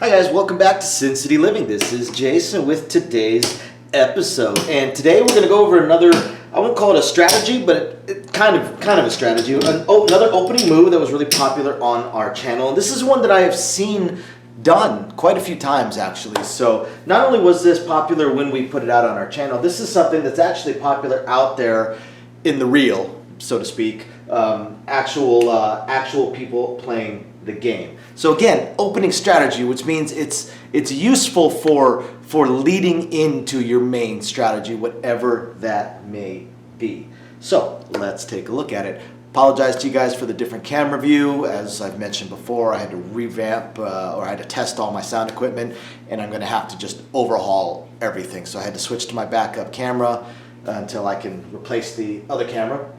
Hi guys, welcome back to Sin City Living. This is Jason with today's episode, and today we're going to go over another, I won't call it a strategy, but it kind of a strategy, another opening move that was really popular on our channel. And this is one that I have seen done quite a few times actually. So not only was this popular when we put it out on our channel, this is something that's actually popular out there in the real, so to speak, actual people playing the game. So again, opening strategy, which means it's useful for leading into your main strategy, whatever that may be. So let's take a look at it. Apologize to you guys for the different camera view. As I've mentioned before, I had to revamp or I had to test all my sound equipment, and I'm going to have to just overhaul everything. So I had to switch to my backup camera until I can replace the other camera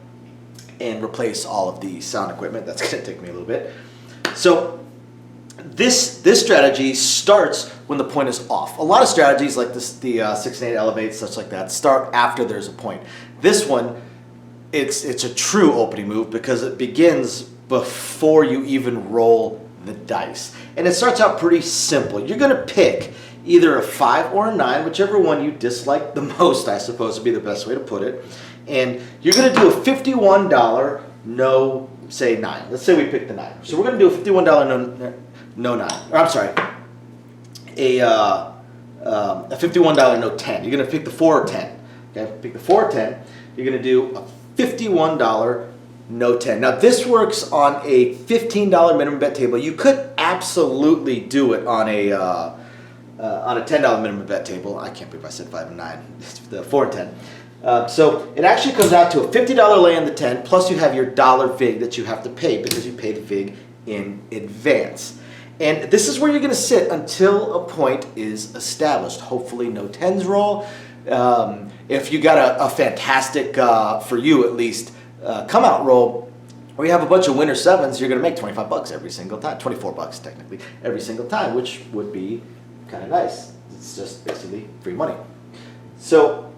and replace all of the sound equipment. That's going to take me a little bit. So this strategy starts when the point is off. A lot of strategies like this, the 6 and 8 elevate, such like that, start after there's a point. This one, it's a true opening move because it begins before you even roll the dice. And it starts out pretty simple. You're going to pick either a 5 or a 9, whichever one you dislike the most, I suppose would be the best way to put it. And you're going to do a $51 no, say 9. Let's say we pick the 9. So we're going to do a $51 no 9. Or I'm sorry, a $51 no 10. You're going to pick the 4 or 10. Okay, pick the 4 or 10. You're going to do a $51 no 10. Now this works on a $15 minimum bet table. You could absolutely do it on a $10 minimum bet table. I can't believe I said 5 and 9. It's the 4 and 10. So it actually comes out to a $50 lay on the 10, plus you have your dollar VIG that you have to pay because you paid VIG in advance. And this is where you're going to sit until a point is established. Hopefully no 10s roll. If you got a fantastic, for you at least, come out roll, where you have a bunch of winner 7s, you're going to make $25 every single time. $24 technically every single time, which would be kind of nice. It's just basically free money. So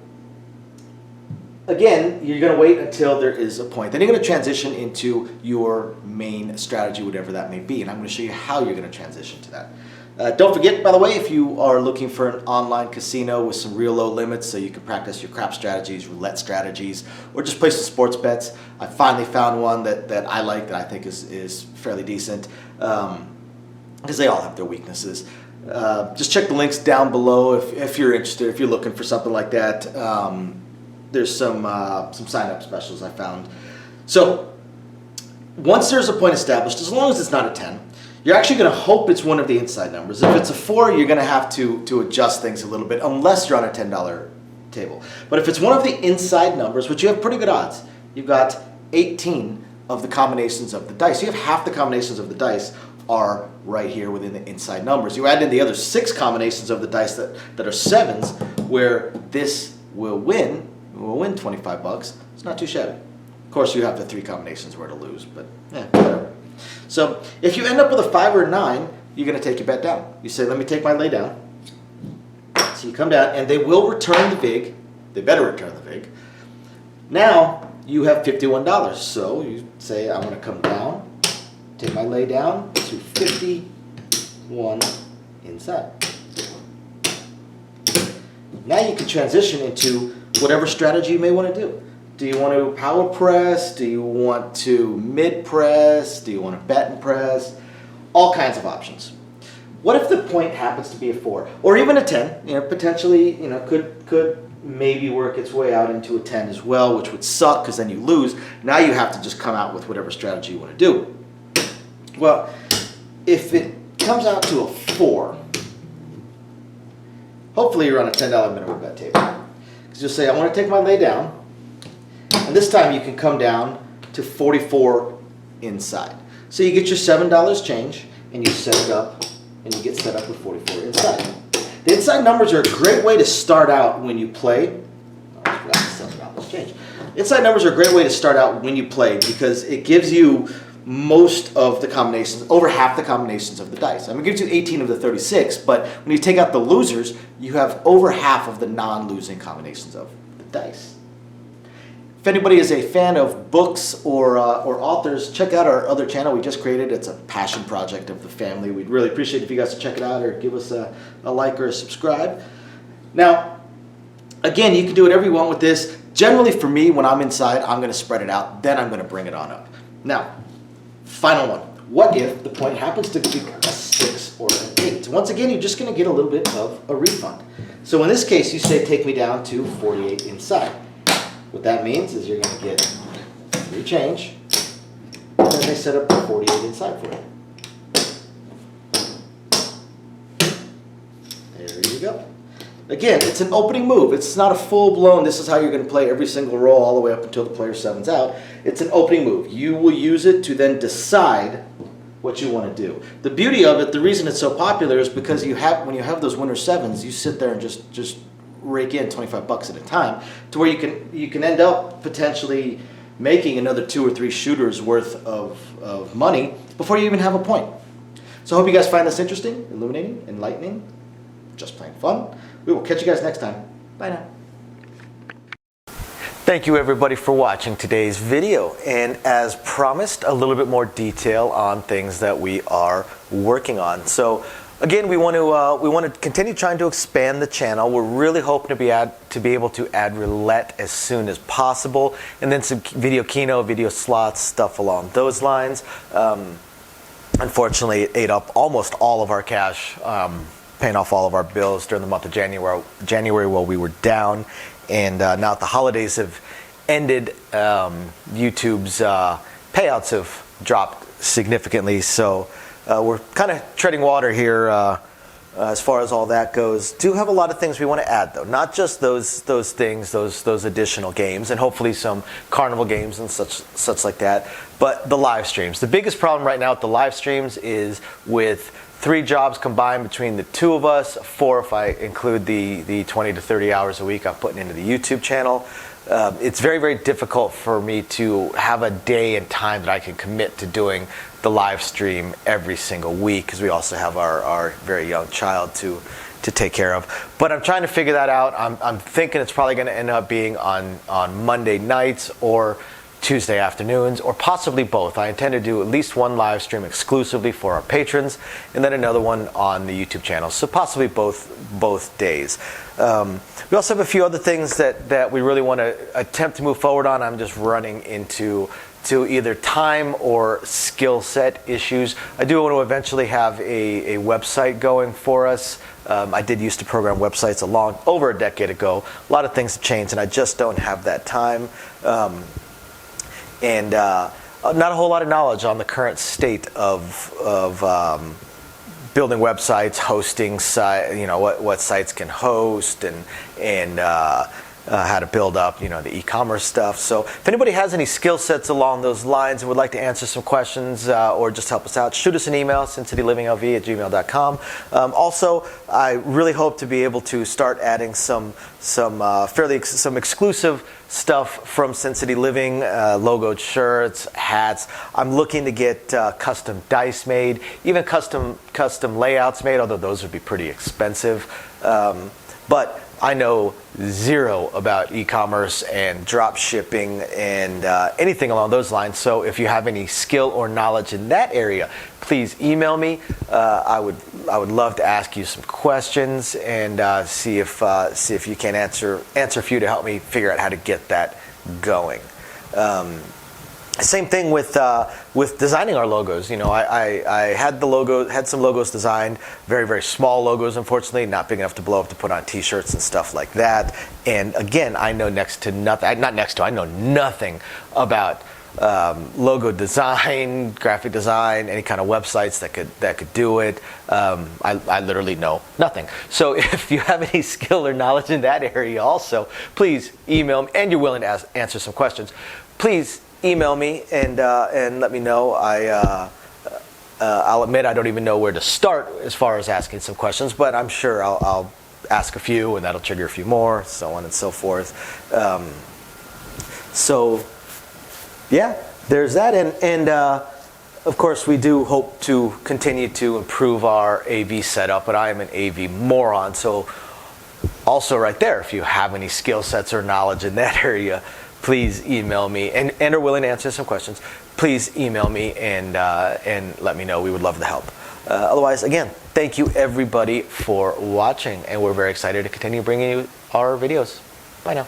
again, you're going to wait until there is a point. Then you're going to transition into your main strategy, whatever that may be. And I'm going to show you how you're going to transition to that. Don't forget, by the way, if you are looking for an online casino with some real low limits so you can practice your crap strategies, roulette strategies, or just play some sports bets, I finally found one that I like, that I think is fairly decent, because they all have their weaknesses. Just check the links down below if you're interested, if you're looking for something like that. There's some sign-up specials I found. So once there's a point established, as long as it's not a 10, you're actually going to hope it's one of the inside numbers. If it's a 4, you're going to have to adjust things a little bit, unless you're on a $10 table. But if it's one of the inside numbers, which you have pretty good odds, you've got 18 of the combinations of the dice. You have half the combinations of the dice are right here within the inside numbers. You add in the other 6 combinations of the dice that are 7s, where this will win. We'll win $25. It's not too shabby. Of course, you have the 3 combinations where to lose, but whatever. So if you end up with a 5 or a 9, you're going to take your bet down. You say, let me take my lay down. So you come down, and they will return the VIG. They better return the VIG. Now you have $51. So you say, I'm going to come down, take my lay down to 51 inside. Now you can transition into whatever strategy you may want to do. Do you want to power press? Do you want to mid press? Do you want to bet and press? All kinds of options. What if the point happens to be a 4 or even a 10? Potentially, could maybe work its way out into a 10 as well, which would suck because then you lose. Now you have to just come out with whatever strategy you want to do. Well, if it comes out to a 4, hopefully you're on a $10 minimum bet table. Because you'll say, I want to take my lay down. And this time you can come down to 44 inside. So you get your $7 change, and you set it up, and you get set up with 44 inside. The inside numbers are a great way to start out when you play. Oh, I forgot the $7 change. Inside numbers are a great way to start out when you play because it gives you most of the combinations, over half the combinations of the dice. I mean, it gives you 18 of the 36, but when you take out the losers, you have over half of the non-losing combinations of the dice. If anybody is a fan of books or authors, check out our other channel we just created. It's a passion project of the family. We'd really appreciate if you guys to check it out or give us a like or a subscribe. Now, again, you can do whatever you want with this. Generally for me, when I'm inside, I'm going to spread it out, then I'm going to bring it on up. Now, final one. What if the point happens to be a 6 or an 8? Once again, you're just going to get a little bit of a refund. So in this case, you say take me down to 48 inside. What that means is you're going to get 3 change, and then they set up the 48 inside for you. There you go. Again, it's an opening move. It's not a full-blown, this is how you're going to play every single roll all the way up until the player 7's out. It's an opening move. You will use it to then decide what you want to do. The beauty of it, the reason it's so popular is because when you have those winner 7s, you sit there and just rake in $25 at a time to where you can end up potentially making another 2 or 3 shooters worth of money before you even have a point. So I hope you guys find this interesting, illuminating, enlightening, just plain fun. We will catch you guys next time. Bye now. Thank you everybody for watching today's video, and as promised, a little bit more detail on things that we are working on. So again, we want to continue trying to expand the channel. We're really hoping to be able to add roulette as soon as possible, and then some video keno, video slots, stuff along those lines. Unfortunately, it ate up almost all of our cash, paying off all of our bills during the month of January while we were down. And now that the holidays have ended, YouTube's payouts have dropped significantly. So we're kind of treading water here as far as all that goes. Do have a lot of things we want to add, though. Not just those things, those additional games, and hopefully some carnival games and such like that, but the live streams. The biggest problem right now with the live streams is with 3 jobs combined between the 2 of us, 4 if I include the 20 to 30 hours a week I'm putting into the YouTube channel. It's very, very difficult for me to have a day and time that I can commit to doing the live stream every single week, because we also have our very young child to take care of. But I'm trying to figure that out. I'm thinking it's probably going to end up being on Monday nights or Tuesday afternoons, or possibly both. I intend to do at least 1 live stream exclusively for our patrons, and then another one on the YouTube channel. So possibly both days. We also have a few other things that we really want to attempt to move forward on. I'm just running into either time or skill set issues. I do want to eventually have a website going for us. I did used to program websites over a decade ago. A lot of things have changed, and I just don't have that time. And not a whole lot of knowledge on the current state of building websites, hosting what sites can host, and how to build up the e-commerce stuff. So if anybody has any skill sets along those lines and would like to answer some questions or just help us out, shoot us an email, sincitylivingLV@gmail.com. Also, I really hope to be able to start adding some exclusive stuff from Sin City Living, logoed shirts, hats. I'm looking to get custom dice made, even custom layouts made, although those would be pretty expensive. But I know zero about e-commerce and drop shipping and anything along those lines. So if you have any skill or knowledge in that area, please email me. I would love to ask you some questions and see if you can answer a few to help me figure out how to get that going. Same thing with designing our logos. I had some logos designed, very, very small logos, unfortunately, not big enough to blow up to put on t-shirts and stuff like that. And again, I know I know nothing about logo design, graphic design, any kind of websites that could do it. I literally know nothing. So if you have any skill or knowledge in that area also, please email me, and you're willing to answer some questions, please email me and let me know. I'll admit I don't even know where to start as far as asking some questions, but I'm sure I'll ask a few, and that'll trigger a few more, so on and so forth. So yeah, there's that, and of course we do hope to continue to improve our AV setup, but I am an AV moron, so also right there, if you have any skill sets or knowledge in that area, please email me and are willing to answer some questions, please email me and let me know. We would love to help. Otherwise, again, thank you everybody for watching, and we're very excited to continue bringing you our videos. Bye now.